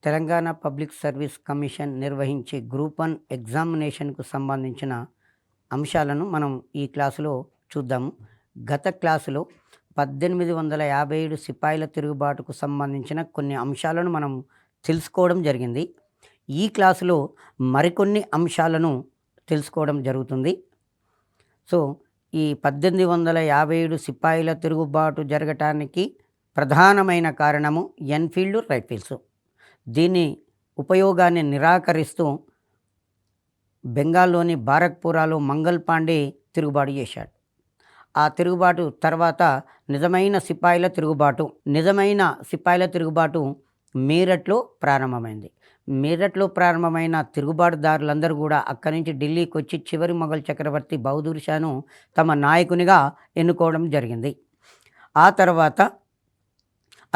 Telangana public service commission నిర్వహించే group 1 ఎగ్జామినేషన్కు సంబంధించిన అంశాలను మనం ఈ క్లాసులో చూద్దాము. గత క్లాసులో 1857 సిపాయిల తిరుగుబాటుకు సంబంధించిన కొన్ని అంశాలను మనం తెలుసుకోవడం జరిగింది. ఈ క్లాసులో మరికొన్ని అంశాలను తెలుసుకోవడం జరుగుతుంది. సో ఈ 1857 సిపాయిల తిరుగుబాటు జరగటానికి ప్రధానమైన కారణము ఎన్ఫీల్డ్ రైఫిల్స్. దీని ఉపయోగాన్ని నిరాకరిస్తూ బెంగాల్లోని బారక్పురాలో మంగల్ పాండే తిరుగుబాటు చేశాడు. ఆ తిరుగుబాటు తర్వాత నిజమైన సిపాయిల తిరుగుబాటు మీరట్లో ప్రారంభమైంది. మీరట్లో ప్రారంభమైన తిరుగుబాటుదారులందరూ కూడా అక్కడి నుంచి ఢిల్లీకి వచ్చి చివరి మొఘల్ చక్రవర్తి బహదూర్ షాను తమ నాయకునిగా ఎన్నుకోవడం జరిగింది. ఆ తర్వాత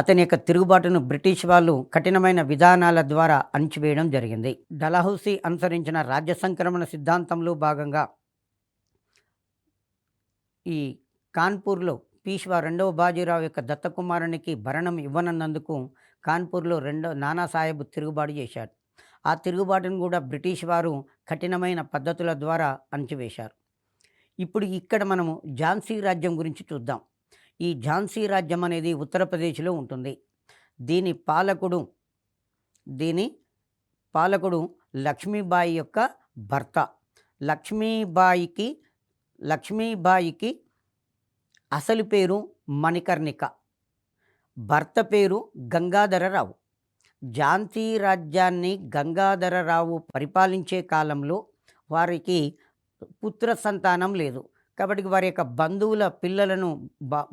అతని యొక్క తిరుగుబాటును బ్రిటిష్ వాళ్ళు కఠినమైన విధానాల ద్వారా అణిచివేయడం జరిగింది. డలహౌసీ అనుసరించిన రాజ్య సంక్రమణ సిద్ధాంతంలో భాగంగా ఈ కాన్పూర్లో పీష్వా రెండవ బాజీరావు యొక్క దత్తకుమారునికి భరణం ఇవ్వనన్నందుకు కాన్పూర్లో నానాసాహెబ్ తిరుగుబాటు చేశాడు. ఆ తిరుగుబాటును కూడా బ్రిటిష్ వారు కఠినమైన పద్ధతుల ద్వారా అణిచివేశారు. ఇప్పుడు ఇక్కడ మనము ఝాన్సీ రాజ్యం గురించి చూద్దాం. ఈ ఝాన్సీ రాజ్యం అనేది ఉత్తరప్రదేశ్లో ఉంటుంది. దీని పాలకుడు లక్ష్మీబాయి యొక్క భర్త. లక్ష్మీబాయికి అసలు పేరు మణికర్ణిక, భర్త పేరు గంగాధరరావు. ఝాన్సీ రాజ్యాన్ని గంగాధరరావు పరిపాలించే కాలంలో వారికి పుత్ర సంతానం లేదు. కాబట్టి వారి యొక్క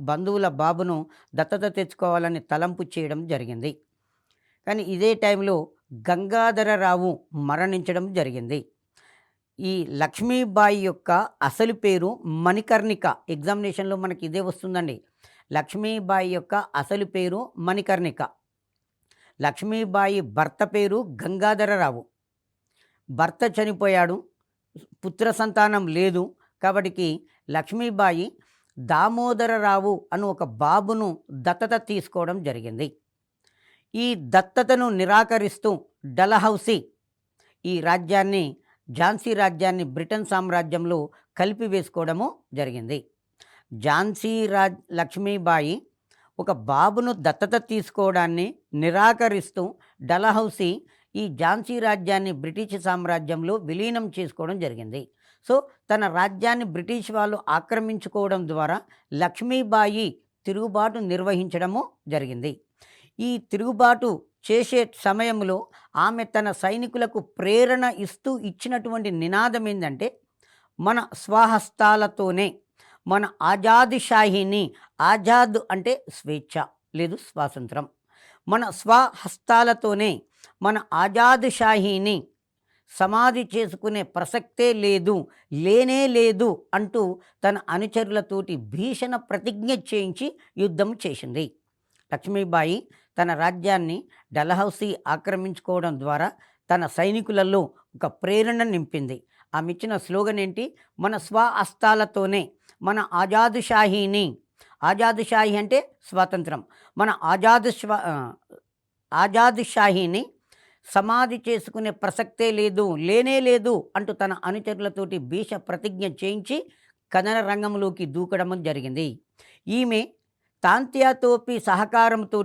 బంధువుల బాబును దత్తత తెచ్చుకోవాలని తలంపు చేయడం జరిగింది. కానీ ఇదే టైంలో గంగాధరరావు మరణించడం జరిగింది. ఈ లక్ష్మీబాయి యొక్క అసలు పేరు మణికర్ణిక. ఎగ్జామినేషన్లో మనకి ఇదే వస్తుందండి. లక్ష్మీబాయి యొక్క అసలు పేరు మణికర్ణిక. లక్ష్మీబాయి భర్త పేరు గంగాధరరావు. భర్త చనిపోయాడు, పుత్ర సంతానం లేదు. కాబట్టి లక్ష్మీబాయి దామోదరరావు అను ఒక బాబును దత్తత తీసుకోవడం జరిగింది. ఈ దత్తతను నిరాకరిస్తూ డలహౌసీ ఈ ఝాన్సీ రాజ్యాన్ని బ్రిటన్ సామ్రాజ్యంలో కలిపివేసుకోవడము జరిగింది. లక్ష్మీబాయి ఒక బాబును దత్తత తీసుకోవడాన్ని నిరాకరిస్తూ డలహౌసీ ఈ ఝాన్సీ రాజ్యాన్ని బ్రిటిష్ సామ్రాజ్యంలో విలీనం చేసుకోవడం జరిగింది. సో తన రాజ్యాన్ని బ్రిటిష్ వాళ్ళు ఆక్రమించుకోవడం ద్వారా లక్ష్మీబాయి తిరుగుబాటు నిర్వహించడము జరిగింది. ఈ తిరుగుబాటు చేసే సమయంలో ఆమె తన సైనికులకు ప్రేరణ ఇచ్చినటువంటి నినాదం ఏంటంటే, మన స్వహస్తాలతోనే మన ఆజాద్ అంటే స్వేచ్ఛ లేదు స్వాతంత్రం, మన స్వహస్తాలతోనే మన ఆజాద్ షాహీని సమాధి చేసుకునే ప్రసక్తే లేనే లేదు అంటూ తన అనుచరులతోటి భీషణ ప్రతిజ్ఞ చేయించి యుద్ధం చేసింది. లక్ష్మీబాయి తన రాజ్యాన్ని డలహౌసీ ఆక్రమించుకోవడం ద్వారా తన సైనికులలో ఒక ప్రేరణ నింపింది. ఆమె ఇచ్చిన స్లోగన్ ఏంటి? మన స్వహస్తాలతోనే మన ఆజాద్ షాహీ అంటే స్వాతంత్రం, మన ఆజాద్ షాహీని సమాధి చేసుకునే ప్రసక్తే లేనే లేదు అంటూ తన అనుచరులతోటి భీషణ ప్రతిజ్ఞ చేయించి కథన రంగంలోకి దూకడం జరిగింది. ఈమె తాంతియా తోపీ సహకారంతో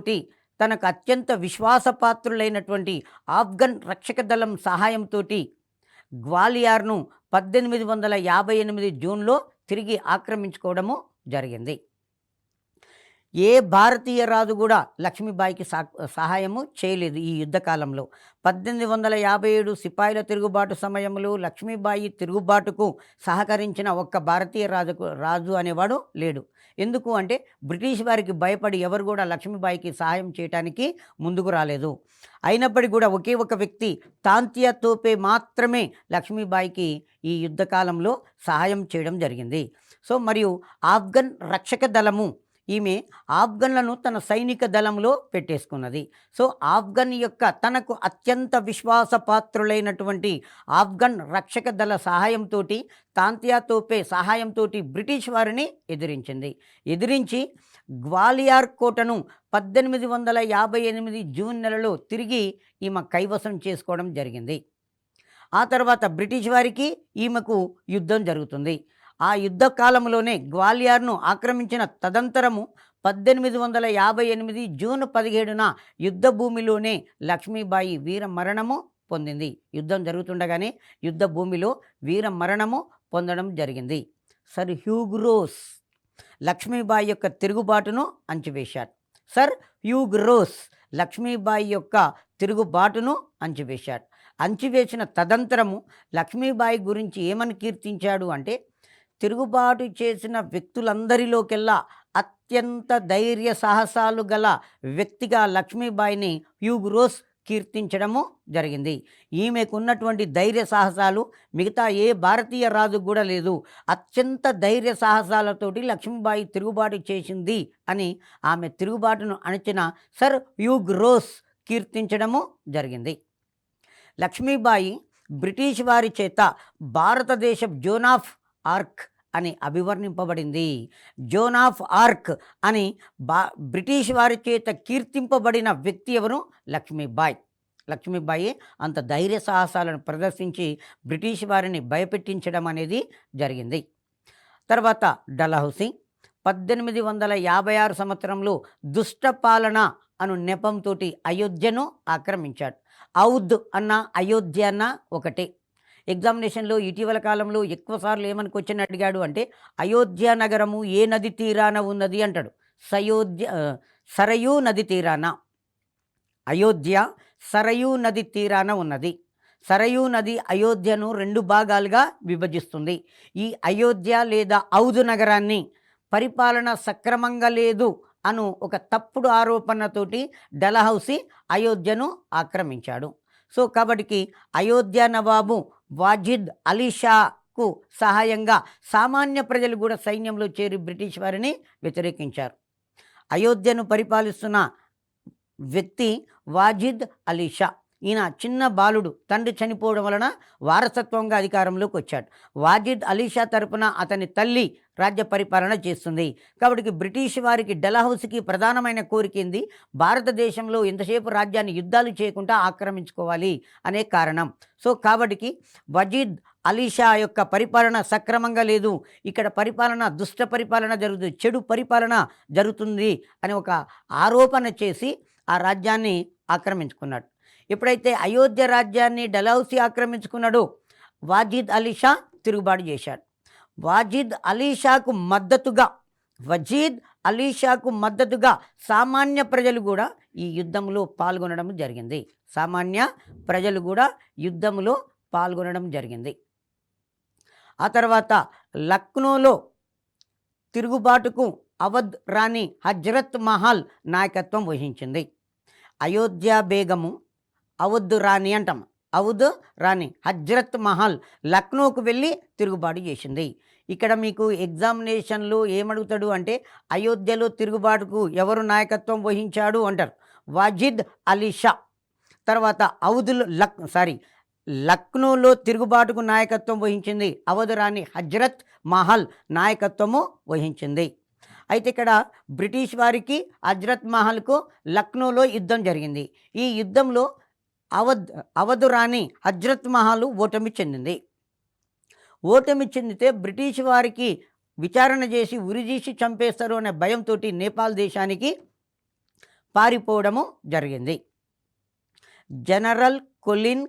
తనకు అత్యంత విశ్వాసపాత్రులైనటువంటి ఆఫ్ఘన్ రక్షక దళం సహాయంతో గ్వాలియర్ను 1858 జూన్లో తిరిగి ఆక్రమించుకోవడము జరిగింది. ఏ భారతీయ రాజు కూడా లక్ష్మీబాయికి సహాయము చేయలేదు. ఈ యుద్ధకాలంలో 1857 సిపాయిల తిరుగుబాటు సమయంలో లక్ష్మీబాయి తిరుగుబాటుకు సహకరించిన ఒక్క భారతీయ రాజు అనేవాడు లేడు. ఎందుకు అంటే బ్రిటిష్ వారికి భయపడి ఎవరు కూడా లక్ష్మీబాయికి సహాయం చేయడానికి ముందుకు రాలేదు. అయినప్పటికీ కూడా ఒకే ఒక వ్యక్తి తాంతియా తోపే మాత్రమే లక్ష్మీబాయికి ఈ యుద్ధకాలంలో సహాయం చేయడం జరిగింది. సో మరియు ఆఫ్ఘన్ రక్షక దళము, ఈమె ఆఫ్ఘన్లను తన సైనిక దళంలో పెట్టేసుకున్నది. సో ఆఫ్ఘన్ యొక్క తనకు అత్యంత విశ్వాసపాత్రులైనటువంటి ఆఫ్ఘన్ రక్షక దళ సహాయంతో తాంతియా తోపే సహాయంతో బ్రిటిష్ వారిని ఎదిరించి గ్వాలియర్ కోటను 1858 జూన్ నెలలో తిరిగి ఈమె కైవసం చేసుకోవడం జరిగింది. ఆ తర్వాత బ్రిటిష్ వారికి ఈమెకు యుద్ధం జరుగుతుంది. ఆ యుద్ధ కాలంలోనే గ్వాలియర్ను ఆక్రమించిన తదంతరము 1858 జూన్ 17న యుద్ధ భూమిలోనే లక్ష్మీబాయి వీర మరణము పొందింది. యుద్ధం జరుగుతుండగానే యుద్ధ భూమిలో వీర మరణము పొందడం జరిగింది. సర్ హ్యూగ్ రోస్ లక్ష్మీబాయి యొక్క తిరుగుబాటును అంచివేశాడు. సర్ హ్యూగ్ రోస్ లక్ష్మీబాయి యొక్క తిరుగుబాటును అంచివేశాడు. అంచివేసిన తదంతరము లక్ష్మీబాయి గురించి ఏమని కీర్తించాడు అంటే, తిరుగుబాటు చేసిన వ్యక్తులందరిలోకెల్లా అత్యంత ధైర్య సాహసాలు గల వ్యక్తిగా లక్ష్మీబాయిని హ్యూగ్ రోస్ కీర్తించడము జరిగింది. ఈమెకున్నటువంటి ధైర్య సాహసాలు మిగతా ఏ భారతీయ రాజు కూడా లేదు. అత్యంత ధైర్య సాహసాలతోటి లక్ష్మీబాయి తిరుగుబాటు చేసింది అని ఆమె తిరుగుబాటును అణచిన సర్ హ్యూగ్ రోస్ కీర్తించడము జరిగింది. లక్ష్మీబాయి బ్రిటిష్ వారి చేత భారతదేశ జోన్ ఆఫ్ ఆర్క్ అని అభివర్ణింపబడింది. జోన్ ఆఫ్ ఆర్క్ అని బ్రిటిష్ వారి చేత కీర్తింపబడిన వ్యక్తి ఎవరు? లక్ష్మీబాయి. లక్ష్మీబాయి అంత ధైర్య సాహసాలను ప్రదర్శించి బ్రిటిష్ వారిని భయపెట్టించడం అనేది జరిగింది. తర్వాత డల్హౌసీ 1856 సంవత్సరంలో దుష్ట పాలన అను నెపంతో అయోధ్యను ఆక్రమించాడు. ఔద్ అన్న అయోధ్య అన్న ఒకటే. ఎగ్జామినేషన్లో ఇటీవల కాలంలో ఎక్కువసార్లు ఏమని క్వశ్చన్ అడిగాడు అంటే, అయోధ్య నగరము ఏ నది తీరాన ఉన్నది అంటాడు. సరయూ నది తీరాన. అయోధ్య సరయూ నది తీరాన ఉన్నది. సరయూ నది అయోధ్యను 2 భాగాలుగా విభజిస్తుంది. ఈ అయోధ్య లేదా ఔద్ నగరాన్ని పరిపాలన సక్రమంగా లేదు అను ఒక తప్పుడు ఆరోపణతోటి డల్హౌసీ అయోధ్యను ఆక్రమించాడు. సో కాబట్టి అయోధ్య నవాబు వాజిద్ అలీ షాకు సహాయంగా సామాన్య ప్రజలు కూడా సైన్యంలో చేరి బ్రిటిష్ వారిని వ్యతిరేకించారు. అయోధ్యను పరిపాలిస్తున్న వ్యక్తి వాజిద్ అలీ షా. ఈయన చిన్న బాలుడు, తండ్రి చనిపోవడం వలన వారసత్వంగా అధికారంలోకి వచ్చాడు. వాజిద్ అలీ షా తరపున అతని తల్లి రాజ్య పరిపాలన చేస్తుంది. కాబట్టి బ్రిటిష్ వారికి డల్హౌసీకి ప్రధానమైన కోరిక ఏంది? భారతదేశంలో ఎంతసేపు రాజ్యాన్ని యుద్ధాలు చేయకుండా ఆక్రమించుకోవాలి అనే కారణం. సో కాబట్టి వాజిద్ అలీ షా యొక్క పరిపాలన సక్రమంగా లేదు, ఇక్కడ పరిపాలన దుష్ట పరిపాలన జరుగుతుంది, చెడు పరిపాలన జరుగుతుంది అని ఒక ఆరోపణ చేసి ఆ రాజ్యాన్ని ఆక్రమించుకున్నాడు. ఎప్పుడైతే అయోధ్య రాజ్యాన్ని డల్హౌసీ ఆక్రమించుకున్నాడో వాజిద్ అలీ షా తిరుగుబాటు చేశాడు. వాజిద్ అలీ షాకు మద్దతుగా సామాన్య ప్రజలు కూడా ఈ యుద్ధంలో పాల్గొనడం జరిగింది. ఆ తర్వాత లక్నోలో తిరుగుబాటుకు అవధ్ రాణి హజ్రత్ మహల్ నాయకత్వం వహించింది. అయోధ్య బేగము అవధ్ రాణి అంటాం. అవధ్ రాణి హజ్రత్ మహల్ లక్నోకు వెళ్ళి తిరుగుబాటు చేసింది. ఇక్కడ మీకు ఎగ్జామినేషన్లో ఏమడుగుతాడు అంటే, అయోధ్యలో తిరుగుబాటుకు ఎవరు నాయకత్వం వహించాడు అంటారు. వాజిద్ అలీ షా. తర్వాత లక్నోలో తిరుగుబాటుకు నాయకత్వం వహించింది అవధ్ రాణి హజ్రత్ మహల్ నాయకత్వము వహించింది. అయితే ఇక్కడ బ్రిటిష్ వారికి హజ్రత్ మహల్కు లక్నోలో యుద్ధం జరిగింది. ఈ యుద్ధంలో అవధ్ రాణి హజ్రత్ మహల్ ఓటమి చెందితే బ్రిటిష్ వారికి విచారణ చేసి ఉరిదీసి చంపేస్తారు అనే భయంతో నేపాల్ దేశానికి పారిపోవడము జరిగింది. జనరల్ కొలిన్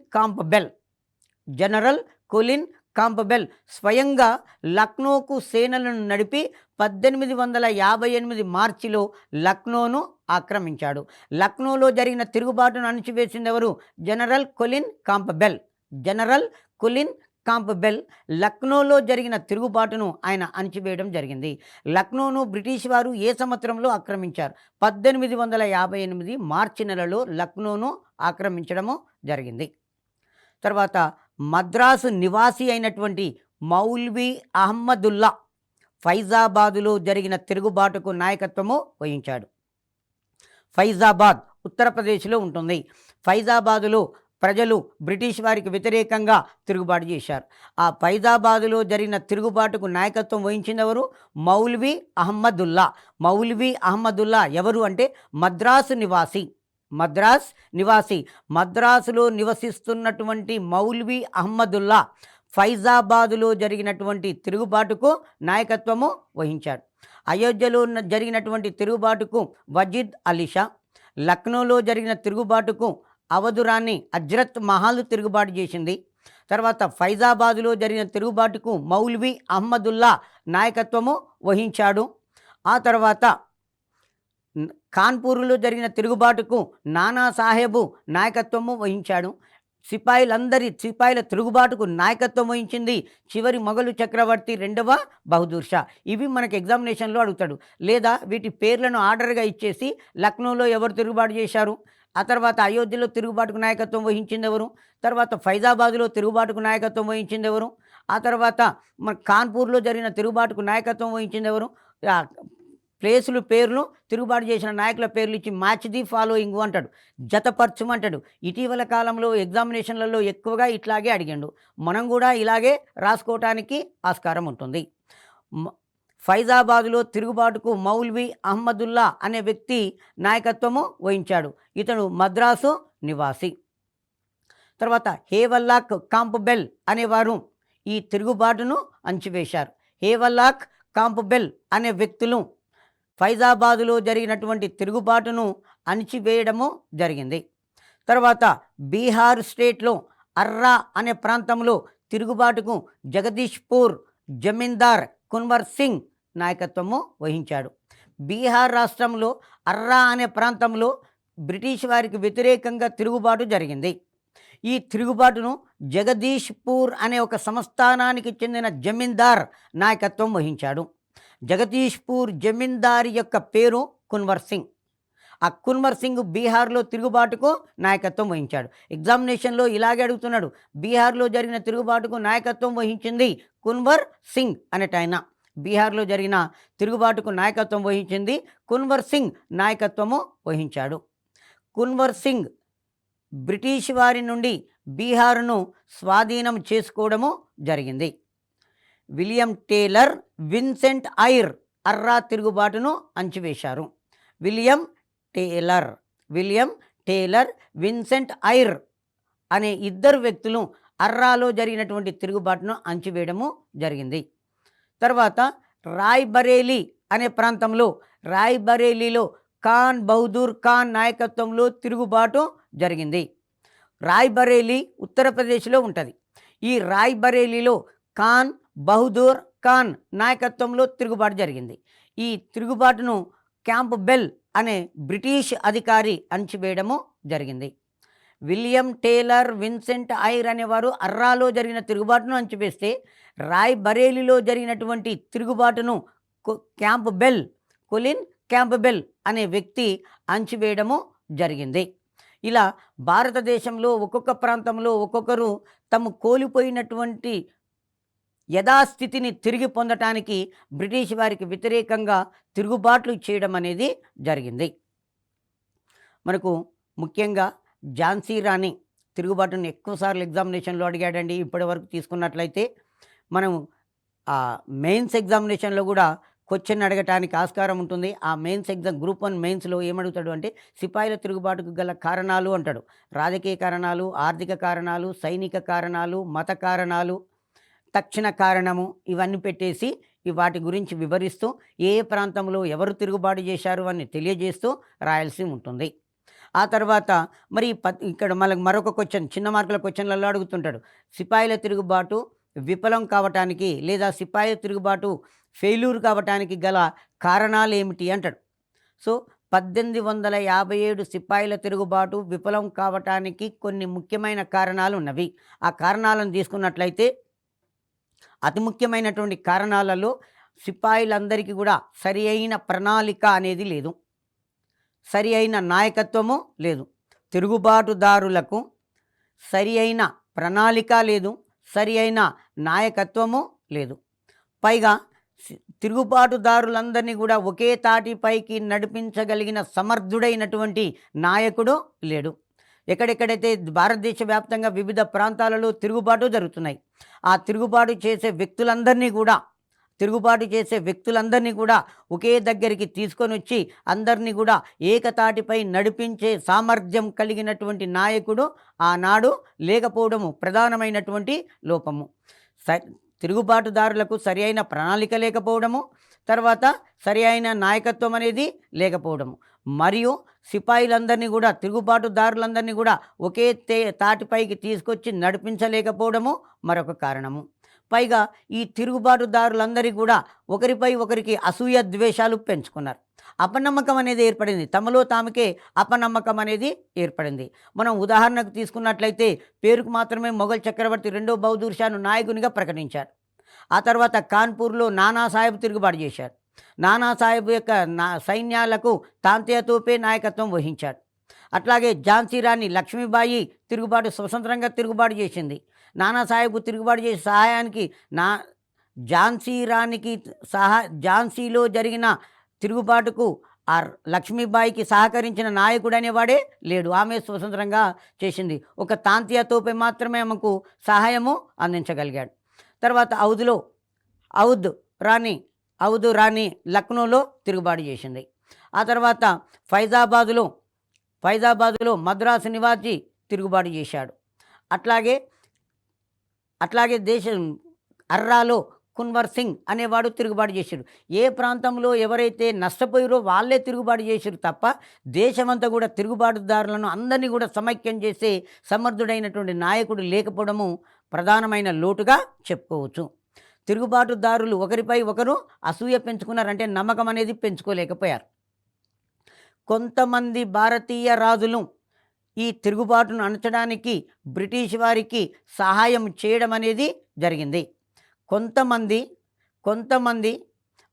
కాంపబెల్ స్వయంగా లక్నోకు సేనలను నడిపి 1858 మార్చిలో లక్నోను ఆక్రమించాడు. లక్నోలో జరిగిన తిరుగుబాటును అణచివేసింది ఎవరు? జనరల్ కొలిన్ కాంపబెల్ లక్నోలో జరిగిన తిరుగుబాటును ఆయన అణచివేయడం జరిగింది. లక్నోను బ్రిటిష్ వారు ఏ సంవత్సరంలో ఆక్రమించారు? 1858 మార్చి నెలలో లక్నోను ఆక్రమించడము జరిగింది. తర్వాత మద్రాసు నివాసి అయినటువంటి మౌల్వీ అహ్మదుల్లా ఫైజాబాదులో జరిగిన తిరుగుబాటుకు నాయకత్వము వహించాడు. ఫైజాబాద్ ఉత్తరప్రదేశ్లో ఉంటుంది. ఫైజాబాదులో ప్రజలు బ్రిటిష్ వారికి వ్యతిరేకంగా తిరుగుబాటు చేశారు. ఆ ఫైజాబాదులో జరిగిన తిరుగుబాటుకు నాయకత్వం వహించింది ఎవరు? మౌల్వీ అహ్మదుల్లా. మౌల్వీ అహ్మదుల్లా ఎవరు అంటే మద్రాసు నివాసి. మద్రాసులో నివసిస్తున్నటువంటి మౌల్వీ అహ్మదుల్లా ఫైజాబాదులో జరిగినటువంటి తిరుగుబాటుకు నాయకత్వము వహించాడు. అయోధ్యలో జరిగినటువంటి తిరుగుబాటుకు వజీద్ అలీ షా, లక్నోలో జరిగిన తిరుగుబాటుకు అవధురాణి హజ్రత్ మహల్ తిరుగుబాటు చేసింది. తర్వాత ఫైజాబాదులో జరిగిన తిరుగుబాటుకు మౌల్వీ అహ్మదుల్లా నాయకత్వము వహించాడు. ఆ తర్వాత కాన్పూర్లో జరిగిన తిరుగుబాటుకు నానా సాహెబు నాయకత్వము వహించాడు. సిపాయిల తిరుగుబాటుకు నాయకత్వం వహించింది చివరి మొఘలు చక్రవర్తి 2వ బహదూర్ షా. ఇవి మనకి ఎగ్జామినేషన్లో అడుగుతాడు. లేదా వీటి పేర్లను ఆర్డర్గా ఇచ్చేసి లక్నోలో ఎవరు తిరుగుబాటు చేశారు, ఆ తర్వాత అయోధ్యలో తిరుగుబాటుకు నాయకత్వం వహించింది ఎవరు, తర్వాత ఫైజాబాదులో తిరుగుబాటుకు నాయకత్వం వహించింది ఎవరు, ఆ తర్వాత మన కాన్పూర్లో జరిగిన తిరుగుబాటుకు నాయకత్వం వహించింది ఎవరు, ప్లేసులు పేర్లు తిరుగుబాటు చేసిన నాయకుల పేర్లు ఇచ్చి మ్యాచ్ ది ఫాలోయింగ్ అంటాడు, జతపరచుమంటాడు. ఇటీవల కాలంలో ఎగ్జామినేషన్లలో ఎక్కువగా ఇట్లాగే అడిగాడు. మనం కూడా ఇలాగే రాసుకోవటానికి ఆస్కారం ఉంటుంది. ఫైజాబాదులో తిరుగుబాటుకు మౌల్వీ అహ్మదుల్లా అనే వ్యక్తి నాయకత్వము వహించాడు. ఇతను మద్రాసు నివాసి. తర్వాత హేవల్లాక్ కాంప్బెల్ అనేవారు ఈ తిరుగుబాటును అణచివేశారు. హేవల్లాక్ కాంప్బెల్ అనే వ్యక్తులు ఫైజాబాదులో జరిగినటువంటి తిరుగుబాటును అణచివేయడము జరిగింది. తర్వాత బీహార్ స్టేట్లో అర్రా అనే ప్రాంతంలో తిరుగుబాటుకు జగదీష్పూర్ జమీందార్ కున్వర్ సింగ్ నాయకత్వము వహించాడు. బీహార్ రాష్ట్రంలో అర్రా అనే ప్రాంతంలో బ్రిటిష్ వారికి వ్యతిరేకంగా తిరుగుబాటు జరిగింది. ఈ తిరుగుబాటును జగదీష్పూర్ అనే ఒక సంస్థానానికి చెందిన జమీందార్ నాయకత్వం వహించాడు. జగదీష్పూర్ జమీందారి యొక్క పేరు కున్వర్ సింగ్. ఆ కున్వర్ సింగ్ బీహార్లో తిరుగుబాటుకు నాయకత్వం వహించాడు. ఎగ్జామినేషన్లో ఇలాగే అడుగుతున్నాడు, బీహార్లో జరిగిన తిరుగుబాటుకు నాయకత్వం వహించింది కున్వర్ సింగ్ అనేటైన. బీహార్లో జరిగిన తిరుగుబాటుకు నాయకత్వం వహించింది కున్వర్ సింగ్ నాయకత్వము వహించాడు. కున్వర్ సింగ్ బ్రిటిష్ వారి నుండి బీహార్ను స్వాధీనం చేసుకోవడము జరిగింది. William Taylor, Vincent Eyre Arrah తిరుగుబాటును అణచివేశారు. విలియం టేలర్, విన్సెంట్ ఐర్ అనే ఇద్దరు వ్యక్తులు అర్రాలో జరిగినటువంటి తిరుగుబాటును అణచివేయడము జరిగింది. తర్వాత రాయ్బరేలీ అనే ప్రాంతంలో, రాయ్బరేలీలో ఖాన్ బహదూర్ ఖాన్ నాయకత్వంలో తిరుగుబాటు జరిగింది. రాయ్బరేలీ ఉత్తరప్రదేశ్లో ఉంటుంది. ఈ రాయ్బరేలీలో ఖాన్ బహదూర్ ఖాన్ నాయకత్వంలో తిరుగుబాటు జరిగింది. ఈ తిరుగుబాటును క్యాంప్బెల్ అనే బ్రిటిష్ అధికారి అణచివేయడము జరిగింది. విలియం టేలర్, విన్సెంట్ ఐర్ అనేవారు అర్రాలో జరిగిన తిరుగుబాటును అణచివేస్తే, రాయ్బరేలీలో జరిగినటువంటి తిరుగుబాటును కొలిన్ క్యాంప్బెల్ అనే వ్యక్తి అణచివేయడము జరిగింది. ఇలా భారతదేశంలో ఒక్కొక్క ప్రాంతంలో ఒక్కొక్కరు తమ కోల్పోయినటువంటి యథాస్థితిని తిరిగి పొందటానికి బ్రిటిష్ వారికి వ్యతిరేకంగా తిరుగుబాట్లు చేయడం అనేది జరిగింది. మనకు ముఖ్యంగా ఝాన్సీ రాణి తిరుగుబాటును ఎక్కువసార్లు ఎగ్జామినేషన్లో అడిగాడండి. ఇప్పటి వరకు తీసుకున్నట్లయితే మనం మెయిన్స్ ఎగ్జామినేషన్లో కూడా క్వశ్చన్ అడగటానికి ఆస్కారం ఉంటుంది. ఆ మెయిన్స్ ఎగ్జామ్ గ్రూప్ 1 మెయిన్స్లో ఏమడుగుతాడు అంటే సిపాయిల తిరుగుబాటుకు గల కారణాలు అంటాడు. రాజకీయ కారణాలు, ఆర్థిక కారణాలు, సైనిక కారణాలు, మత కారణాలు, తక్షణ కారణము ఇవన్నీ పెట్టేసి వాటి గురించి వివరిస్తూ ఏ ప్రాంతంలో ఎవరు తిరుగుబాటు చేశారు అని తెలియజేస్తూ రాయాల్సి ఉంటుంది. ఆ తర్వాత మరి ఇక్కడ మరొక క్వశ్చన్, చిన్న మార్కుల క్వశ్చన్లలో అడుగుతుంటాడు, సిపాయిల తిరుగుబాటు విఫలం కావటానికి లేదా సిపాయిల తిరుగుబాటు ఫెయిల్యూర్ కావటానికి గల కారణాలు ఏమిటి అంటాడు. సో 1857 సిపాయిల తిరుగుబాటు విఫలం కావటానికి కొన్ని ముఖ్యమైన కారణాలు ఉన్నవి. ఆ కారణాలను తీసుకున్నట్లయితే అతి ముఖ్యమైనటువంటి కారణాలలో సిపాయిలందరికీ కూడా సరి అయిన ప్రణాళిక అనేది లేదు, సరి అయిన నాయకత్వము లేదు. తిరుగుబాటుదారులకు సరి అయిన ప్రణాళిక లేదు, సరి అయిన నాయకత్వము లేదు. పైగా తిరుగుబాటుదారులందరినీ కూడా ఒకే తాటిపైకి నడిపించగలిగిన సమర్థుడైనటువంటి నాయకుడు లేడు. ఎక్కడెక్కడైతే భారతదేశ వ్యాప్తంగా వివిధ ప్రాంతాలలో తిరుగుబాటు జరుగుతున్నాయి. ఆ తిరుగుబాటు చేసే వ్యక్తులందరినీ కూడా ఒకే దగ్గరికి తీసుకొని వచ్చి అందరినీ కూడా ఏకతాటిపై నడిపించే సామర్థ్యం కలిగినటువంటి నాయకుడు ఆనాడు లేకపోవడము ప్రధానమైనటువంటి లోపము. స తిరుగుబాటుదారులకు సరి అయిన ప్రణాళిక లేకపోవడము, తర్వాత సరి అయిన నాయకత్వం అనేది లేకపోవడము, మరియు సిపాయిలందరినీ కూడా తిరుగుబాటుదారులందరినీ కూడా ఒకే తాటిపైకి తీసుకొచ్చి నడిపించలేకపోవడము మరొక కారణము. పైగా ఈ తిరుగుబాటుదారులందరికీ కూడా ఒకరిపై ఒకరికి అసూయ ద్వేషాలు పెంచుకున్నారు. అపనమ్మకం అనేది ఏర్పడింది. తమలో తాముకే అపనమ్మకం అనేది ఏర్పడింది. మనం ఉదాహరణకు తీసుకున్నట్లయితే పేరుకు మాత్రమే మొఘల్ చక్రవర్తి రెండో బహదూర్ షాను నాయకునిగా ప్రకటించారు. ఆ తర్వాత కాన్పూర్లో నానాసాహెబ్ తిరుగుబాటు చేశాడు. నానాసాహెబ్ యొక్క సైన్యాలకు తాంతియా తోపే నాయకత్వం వహించాడు. అట్లాగే ఝాన్సీ రాణి లక్ష్మీబాయి స్వతంత్రంగా తిరుగుబాటు చేసింది. నానాసాహెబ్ తిరుగుబాటు చేసే సహాయానికి ఝాన్సీలో జరిగిన తిరుగుబాటుకు ఆ లక్ష్మీబాయికి సహకరించిన నాయకుడు అనేవాడే లేడు. ఆమె స్వతంత్రంగా చేసింది. ఒక తాంతియా తోపే మాత్రమే ఆమెకు సహాయము అందించగలిగాడు. తర్వాత ఔద్ రాణి లక్నోలో తిరుగుబాటు చేసింది. ఆ తర్వాత ఫైజాబాదులో మద్రాసు నివాసి తిరుగుబాటు చేశాడు. అట్లాగే అర్రాలో కున్వర్ సింగ్ అనేవాడు తిరుగుబాటు చేశాడు. ఏ ప్రాంతంలో ఎవరైతే నష్టపోయారో వాళ్ళే తిరుగుబాటు చేశారు తప్ప దేశమంతా కూడా తిరుగుబాటుదారులను అందరినీ కూడా సమైక్యం చేసే సమర్థుడైనటువంటి నాయకుడు లేకపోవడము ప్రధానమైన లోటుగా చెప్పుకోవచ్చు. తిరుగుబాటుదారులు ఒకరిపై ఒకరు అసూయ పెంచుకున్నారంటే నమ్మకం అనేది పెంచుకోలేకపోయారు. కొంతమంది భారతీయ రాజులు ఈ తిరుగుబాటును అణచడానికి బ్రిటిష్ వారికి సహాయం చేయడం అనేది జరిగింది. కొంతమంది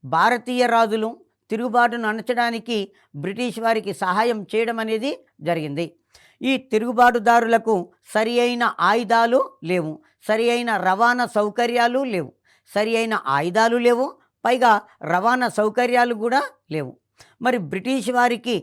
భారతీయ రాజులు తిరుగుబాటును అణచడానికి బ్రిటిష్ వారికి సహాయం చేయడం అనేది జరిగింది. ఈ తిరుగుబాటుదారులకు సరి అయిన ఆయుధాలు లేవు, సరి అయిన రవాణా సౌకర్యాలు లేవు. పైగా రవాణా సౌకర్యాలు కూడా లేవు. మరి బ్రిటిష్ వారికి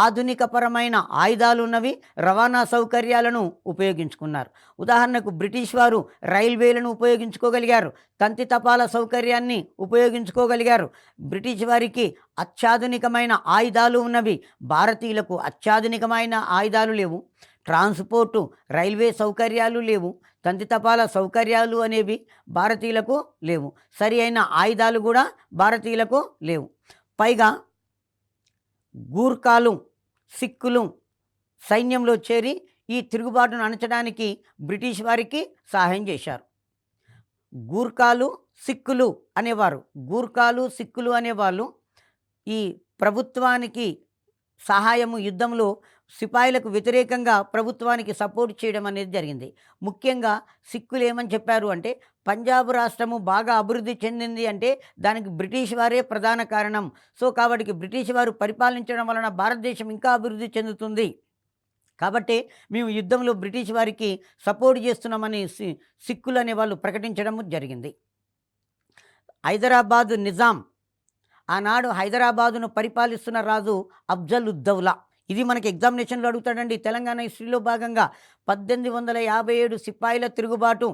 ఆధునికపరమైన ఆయుధాలు ఉన్నవి, రవాణా సౌకర్యాలను ఉపయోగించుకున్నారు. ఉదాహరణకు బ్రిటిష్ వారు రైల్వేలను ఉపయోగించుకోగలిగారు, తంతి తపాల సౌకర్యాన్ని ఉపయోగించుకోగలిగారు. బ్రిటిష్ వారికి అత్యాధునికమైన ఆయుధాలు ఉన్నవి, భారతీయులకు అత్యాధునికమైన ఆయుధాలు లేవు. ట్రాన్స్పోర్టు రైల్వే సౌకర్యాలు లేవు, తంతి తపాల సౌకర్యాలు అనేవి భారతీయులకు లేవు, సరి అయిన ఆయుధాలు కూడా భారతీయులకు లేవు. పైగా గూర్ఖాలు సిక్కులు సైన్యంలో చేరి ఈ తిరుగుబాటును అణచడానికి బ్రిటిష్ వారికి సహాయం చేశారు. గూర్ఖాలు సిక్కులు అనేవాళ్ళు ఈ ప్రభుత్వానికి సహాయము యుద్ధంలో సిపాయిలకు వ్యతిరేకంగా ప్రభుత్వానికి సపోర్ట్ చేయడం అనేది జరిగింది. ముఖ్యంగా సిక్కులు ఏమని చెప్పారు అంటే, పంజాబ్ రాష్ట్రము బాగా అభివృద్ధి చెందింది అంటే దానికి బ్రిటిష్ వారే ప్రధాన కారణం. సో కాబట్టి బ్రిటిష్ వారు పరిపాలించడం వలన భారతదేశం ఇంకా అభివృద్ధి చెందుతుంది, కాబట్టి మేము యుద్ధంలో బ్రిటిష్ వారికి సపోర్ట్ చేస్తున్నామని సిక్కులు అనేవాళ్ళు ప్రకటించడం జరిగింది. హైదరాబాద్ నిజాం, ఆనాడు హైదరాబాదును పరిపాలిస్తున్న రాజు అఫ్జలుద్దౌలా. ఇది మనకి ఎగ్జామినేషన్లో అడుగుతాడండి. తెలంగాణ హిస్టరీలో భాగంగా 1857 సిపాయిల తిరుగుబాటు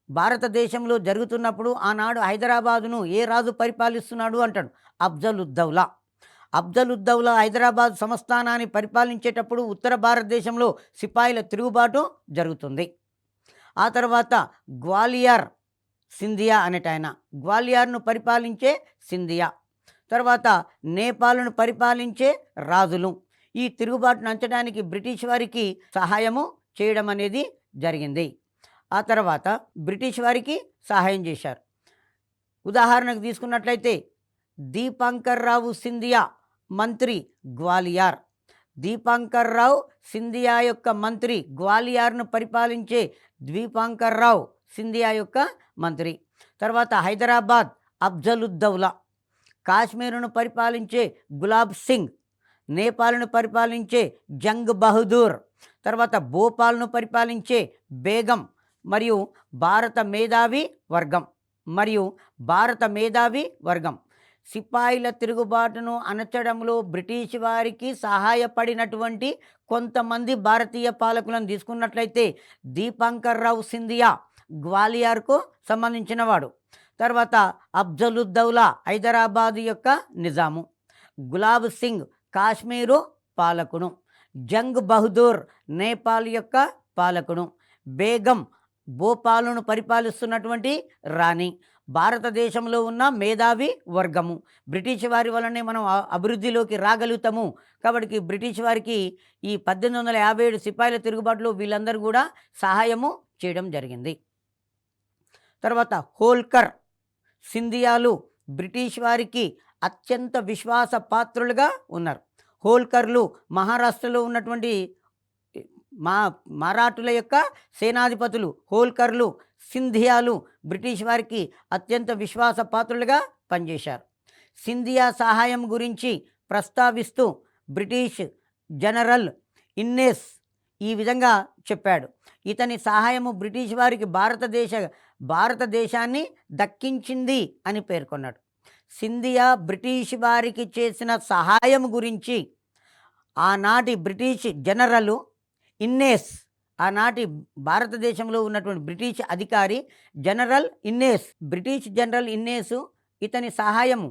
భారతదేశంలో జరుగుతున్నప్పుడు ఆనాడు హైదరాబాదును ఏ రాజు పరిపాలిస్తున్నాడు అంటాడు, అఫ్జలుద్దౌలా హైదరాబాద్ సంస్థానాన్ని పరిపాలించేటప్పుడు ఉత్తర భారతదేశంలో సిపాయిల తిరుగుబాటు జరుగుతుంది. ఆ తర్వాత గ్వాలియర్ సింధియా అనేటాయన, గ్వాలియర్ను పరిపాలించే సింధియా, తర్వాత నేపాల్ను పరిపాలించే రాజులు ఈ తిరుగుబాటును అంచడానికి బ్రిటిష్ వారికి సహాయము చేయడం అనేది జరిగింది. ఆ తర్వాత బ్రిటిష్ వారికి సహాయం చేశారు. ఉదాహరణకు తీసుకున్నట్లయితే దీపాంకర్ రావు సింధియా మంత్రి గ్వాలియర్, దీపాంకర్ రావు సింధియా యొక్క మంత్రి, గ్వాలియర్ను పరిపాలించే దీపాంకర్ రావు సింధియా యొక్క మంత్రి. తర్వాత హైదరాబాద్ అఫ్జలుద్దౌలా, కాశ్మీరును పరిపాలించే గులాబ్ సింగ్, నేపాల్ను పరిపాలించే జంగ్ బహదూర్, తర్వాత భోపాల్ను పరిపాలించే బేగం మరియు భారత మేధావి వర్గం సిపాయిల తిరుగుబాటును అణచడంలో బ్రిటిష్ వారికి సహాయపడినటువంటి కొంతమంది భారతీయ పాలకులను తీసుకున్నట్లయితే దీపాంకర్ రావు సింధియా గ్వాలియర్కు సంబంధించినవాడు. తర్వాత అఫ్జలుద్దౌలా హైదరాబాదు యొక్క నిజాము, గులాబ్ సింగ్ కాశ్మీరు పాలకుడు, జంగ్ బహదూర్ నేపాల్ యొక్క పాలకుడు, బేగం భోపాలును పరిపాలిస్తున్నటువంటి రాణి, భారతదేశంలో ఉన్న మేధావి వర్గము. బ్రిటిష్ వారి వల్లనే మనం అభివృద్ధిలోకి రాగలుగుతాము కాబట్టి బ్రిటిష్ వారికి ఈ 1857 సిపాయిల తిరుగుబాటులో వీళ్ళందరూ కూడా సహాయము చేయడం జరిగింది. తర్వాత హోల్కర్ సింధియాలు బ్రిటిష్ వారికి అత్యంత విశ్వాస పాత్రులుగా ఉన్నారు. హోల్కర్లు మహారాష్ట్రలో ఉన్నటువంటి మరాఠుల యొక్క సేనాధిపతులు. హోల్కర్లు సింధియాలు బ్రిటిష్ వారికి అత్యంత విశ్వాసపాత్రులుగా పనిచేశారు. సింధియా సహాయం గురించి ప్రస్తావిస్తూ బ్రిటిష్ జనరల్ ఇన్నెస్ ఈ విధంగా చెప్పాడు. ఇతని సహాయము బ్రిటిష్ వారికి భారతదేశాన్ని దక్కించింది అని పేర్కొన్నాడు. సింధియా బ్రిటిష్ వారికి చేసిన సహాయం గురించి ఆనాటి బ్రిటిష్ జనరల్ ఇన్నెస్, ఆనాటి భారతదేశంలో ఉన్నటువంటి బ్రిటిష్ అధికారి general Innes, British general Innes ఇతని సహాయము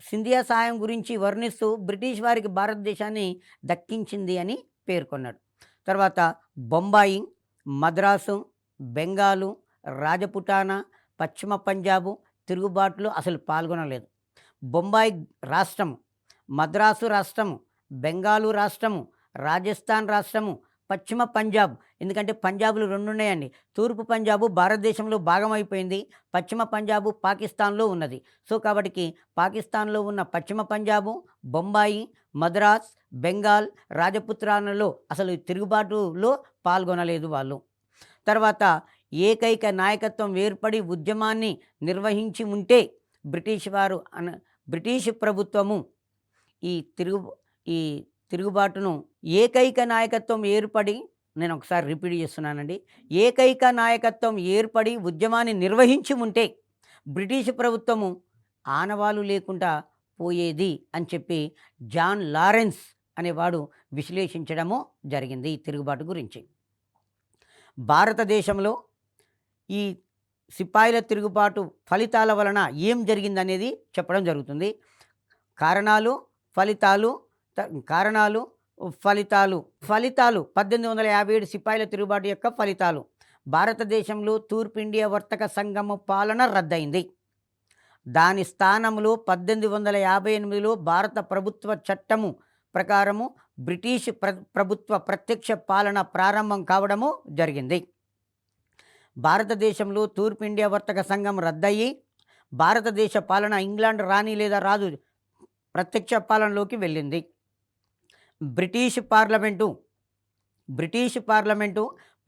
సింధియా సహాయం గురించి వర్ణిస్తూ బ్రిటిష్ వారికి భారతదేశాన్ని దక్కించింది అని పేర్కొన్నాడు. తర్వాత బొంబాయి, మద్రాసు, బెంగాలు, రాజపుటానా, పశ్చిమ పంజాబు తిరుగుబాటులో అసలు పాల్గొనలేదు. బొంబాయి రాష్ట్రము, మద్రాసు రాష్ట్రము, బెంగాలు రాష్ట్రము, రాజస్థాన్ రాష్ట్రము, పశ్చిమ పంజాబ్, ఎందుకంటే పంజాబులు రెండు ఉన్నాయండి. తూర్పు పంజాబు భారతదేశంలో భాగం అయిపోయింది, పశ్చిమ పంజాబు పాకిస్తాన్లో ఉన్నది. సో కాబట్టి పాకిస్తాన్లో ఉన్న పశ్చిమ పంజాబు, బొంబాయి, మద్రాస్, బెంగాల్, రాజపుత్రాలలో అసలు తిరుగుబాటులో పాల్గొనలేదు వాళ్ళు. తర్వాత ఏకైక నాయకత్వం ఏర్పడి ఉద్యమాన్ని నిర్వహించి ఉంటే బ్రిటిష్ ప్రభుత్వము ఈ తిరుగుబాటును ఏకైక నాయకత్వం ఏర్పడి, నేను ఒకసారి రిపీట్ చేస్తున్నానండి, ఏకైక నాయకత్వం ఏర్పడి ఉద్యమాన్ని నిర్వహించి ఉంటే బ్రిటిష్ ప్రభుత్వము ఆనవాలు లేకుండా పోయేది అని చెప్పి జాన్ లారెన్స్ అనేవాడు విశ్లేషించడము జరిగింది ఈ తిరుగుబాటు గురించి. భారతదేశంలో ఈ సిపాయిల తిరుగుబాటు ఫలితాల వలన ఏం జరిగిందనేది చెప్పడం జరుగుతుంది. కారణాలు, ఫలితాలు. 1857 సిపాయిల తిరుగుబాటు యొక్క ఫలితాలు. భారతదేశంలో తూర్పు ఇండియా వర్తక సంఘము పాలన రద్దయింది. దాని స్థానంలో 1858లో భారత ప్రభుత్వ చట్టము ప్రకారము బ్రిటిష్ ప్రభుత్వ ప్రత్యక్ష పాలన ప్రారంభం కావడము జరిగింది. భారతదేశంలో తూర్పు ఇండియా వర్తక సంఘం రద్దయి భారతదేశ పాలన ఇంగ్లాండ్ రాణి లేదా రాజు ప్రత్యక్ష పాలనలోకి వెళ్ళింది. బ్రిటిష్ పార్లమెంటు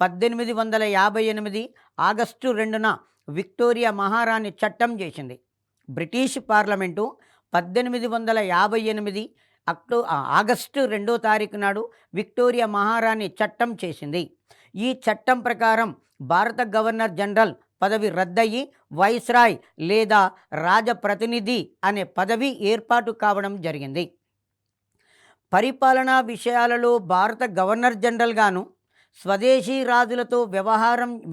1858 ఆగస్టు 2న విక్టోరియా మహారాణి చట్టం చేసింది. బ్రిటిష్ పార్లమెంటు 1858 ఆగస్టు 2వ తారీఖు నాడు విక్టోరియా మహారాణి చట్టం చేసింది. ఈ చట్టం ప్రకారం భారత గవర్నర్ జనరల్ పదవి రద్దయి వైస్రాయ్ లేదా రాజప్రతినిధి అనే పదవి ఏర్పాటు కావడం జరిగింది. పరిపాలనా విషయాలలో భారత గవర్నర్ జనరల్గాను స్వదేశీ రాజులతో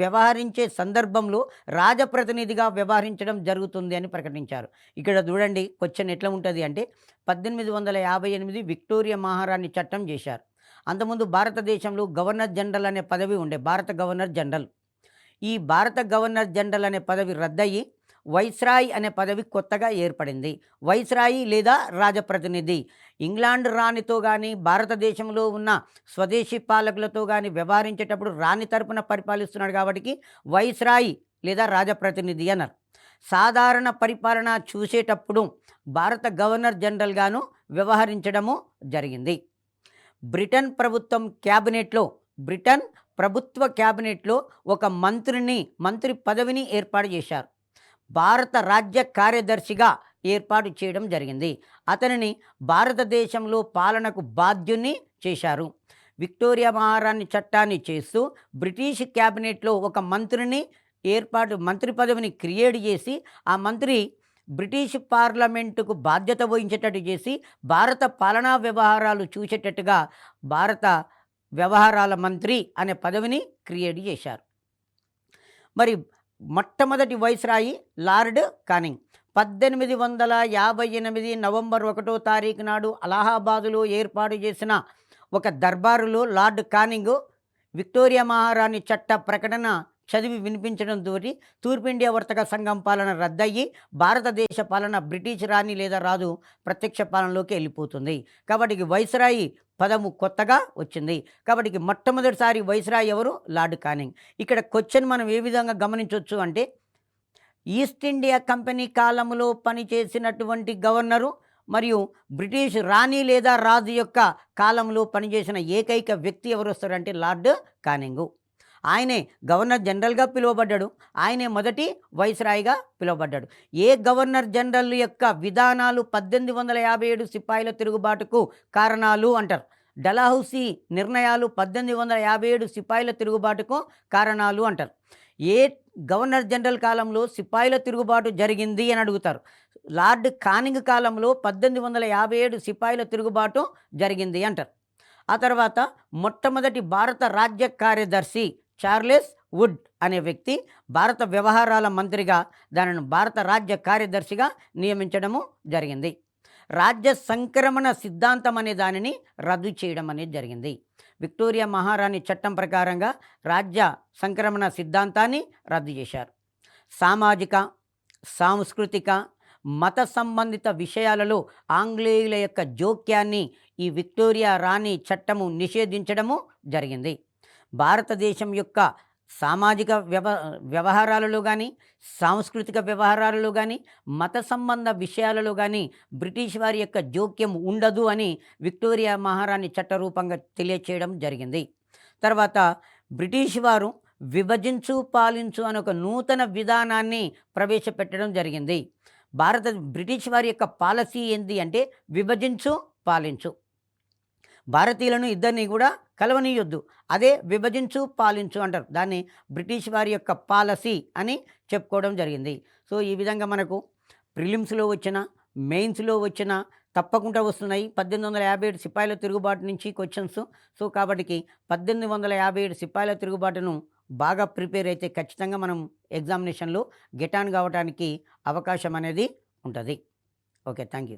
వ్యవహరించే సందర్భంలో రాజప్రతినిధిగా వ్యవహరించడం జరుగుతుంది అని ప్రకటించారు. ఇక్కడ చూడండి క్వశ్చన్ ఎట్లా ఉంటుంది అంటే 1858 విక్టోరియా మహారాణి చట్టం చేశారు. అంతకుముందు భారతదేశంలో గవర్నర్ జనరల్ అనే పదవి ఉండే, భారత గవర్నర్ జనరల్. ఈ భారత గవర్నర్ జనరల్ అనే పదవి రద్దయి వైస్రాయ్ అనే పదవి కొత్తగా ఏర్పడింది. వైస్రాయి లేదా రాజప్రతినిధి ఇంగ్లాండ్ రాణితో కానీ భారతదేశంలో ఉన్న స్వదేశీ పాలకులతో కానీ వ్యవహరించేటప్పుడు రాణి తరపున పరిపాలిస్తున్నాడు కాబట్టి వైస్రాయి లేదా రాజప్రతినిధి అన్నారు. సాధారణ పరిపాలన చూసేటప్పుడు భారత గవర్నర్ జనరల్గాను వ్యవహరించడము జరిగింది. బ్రిటన్ ప్రభుత్వ క్యాబినెట్లో ఒక మంత్రి పదవిని ఏర్పాటు చేశారు. భారత రాజ్య కార్యదర్శిగా ఏర్పాటు చేయడం జరిగింది. అతనిని భారతదేశంలో పాలనకు బాధ్యుని చేశారు. విక్టోరియా మహారాణి చట్టాన్ని చేస్తూ బ్రిటిష్ క్యాబినెట్లో ఒక మంత్రి పదవిని క్రియేట్ చేసి ఆ మంత్రి బ్రిటిష్ పార్లమెంటుకు బాధ్యత వహించేటట్టు చేసి భారత పాలనా వ్యవహారాలు చూసేటట్టుగా భారత వ్యవహారాల మంత్రి అనే పదవిని క్రియేట్ చేశారు. మరి మొట్టమొదటి వైస్రాయి లార్డ్ కానింగ్ 1858 నవంబర్ 1వ తారీఖు నాడు అలహాబాదులో ఏర్పాటు చేసిన ఒక దర్బారులో లార్డ్ కానింగ్ విక్టోరియా మహారాణి చట్ట ప్రకటన చదివి వినిపించడంతో తూర్పు ఇండియా వర్తక సంఘం పాలన రద్దయ్యి భారతదేశ పాలన బ్రిటిష్ రాణి లేదా రాజు ప్రత్యక్ష పాలనలోకి వెళ్ళిపోతుంది. కాబట్టి వైస్రాయి పదము కొత్తగా వచ్చింది. కాబట్టి మొట్టమొదటిసారి వైస్రాయి ఎవరు? Lord Canning. ఇక్కడ క్వశ్చన్ మనం ఏ విధంగా గమనించవచ్చు అంటే, ఈస్ట్ ఇండియా కంపెనీ కాలంలో పనిచేసినటువంటి గవర్నరు మరియు బ్రిటిష్ రాణి లేదా రాజు యొక్క కాలంలో పనిచేసిన ఏకైక వ్యక్తి ఎవరు వస్తారంటే లార్డ్ కానింగు. ఆయనే గవర్నర్ జనరల్గా పిలువబడ్డాడు. ఆయనే మొదటి వైస్రాయిగా పిలువబడ్డాడు. ఏ గవర్నర్ జనరల్ యొక్క విధానాలు 1857 సిపాయిల తిరుగుబాటుకు కారణాలు అంటారు. డలహౌసీ నిర్ణయాలు 1857 సిపాయిల తిరుగుబాటుకు కారణాలు అంటారు. ఏ గవర్నర్ జనరల్ కాలంలో సిపాయిల తిరుగుబాటు జరిగింది అని అడుగుతారు. లార్డ్ కానింగ్ కాలంలో 1857 సిపాయిల తిరుగుబాటు జరిగింది అంటారు. ఆ తర్వాత మొట్టమొదటి భారత రాజ్య కార్యదర్శి చార్లెస్ వుడ్ అనే వ్యక్తి భారత వ్యవహారాల మంత్రిగా దానిని భారత రాజ్య కార్యదర్శిగా నియమించడము జరిగింది. రాజ్య సంక్రమణ సిద్ధాంతం అనే దానిని రద్దు చేయడం అనేది జరిగింది. విక్టోరియా మహారాణి చట్టం ప్రకారంగా రాజ్య సంక్రమణ సిద్ధాంతాన్ని రద్దు చేశారు. సామాజిక, సాంస్కృతిక, మత సంబంధిత విషయాలలో ఆంగ్లేయుల యొక్క జోక్యాన్ని ఈ విక్టోరియా రాణి చట్టము నిషేధించడము జరిగింది. భారతదేశం యొక్క సామాజిక వ్యవహారాలలో కానీ, సాంస్కృతిక వ్యవహారాలలో కానీ, మత సంబంధ విషయాలలో కానీ బ్రిటిష్ వారి యొక్క జోక్యం ఉండదు అని విక్టోరియా మహారాణి చట్టరూపంగా తెలియచేయడం జరిగింది. తర్వాత బ్రిటిష్ వారు విభజించు పాలించు అనే ఒక నూతన విధానాన్ని ప్రవేశపెట్టడం జరిగింది. బ్రిటిష్ వారి యొక్క పాలసీ ఏంటి అంటే విభజించు పాలించు. భారతీయులను ఇద్దరిని కూడా కలవనీయొద్దు. అదే విభజించు పాలించు అంటారు. దాన్ని బ్రిటిష్ వారి యొక్క పాలసీ అని చెప్పుకోవడం జరిగింది. సో ఈ విధంగా మనకు ప్రిలిమ్స్లో వచ్చిన, మెయిన్స్లో వచ్చిన తప్పకుండా వస్తున్నాయి 1857 సిపాయిల తిరుగుబాటు నుంచి క్వశ్చన్స్. సో కాబట్టి 1857 సిపాయిల తిరుగుబాటును బాగా ప్రిపేర్ అయితే ఖచ్చితంగా మనం ఎగ్జామినేషన్లో గెట్ ఆన్ కావడానికి అవకాశం అనేది ఉంటుంది. Okay, thank you.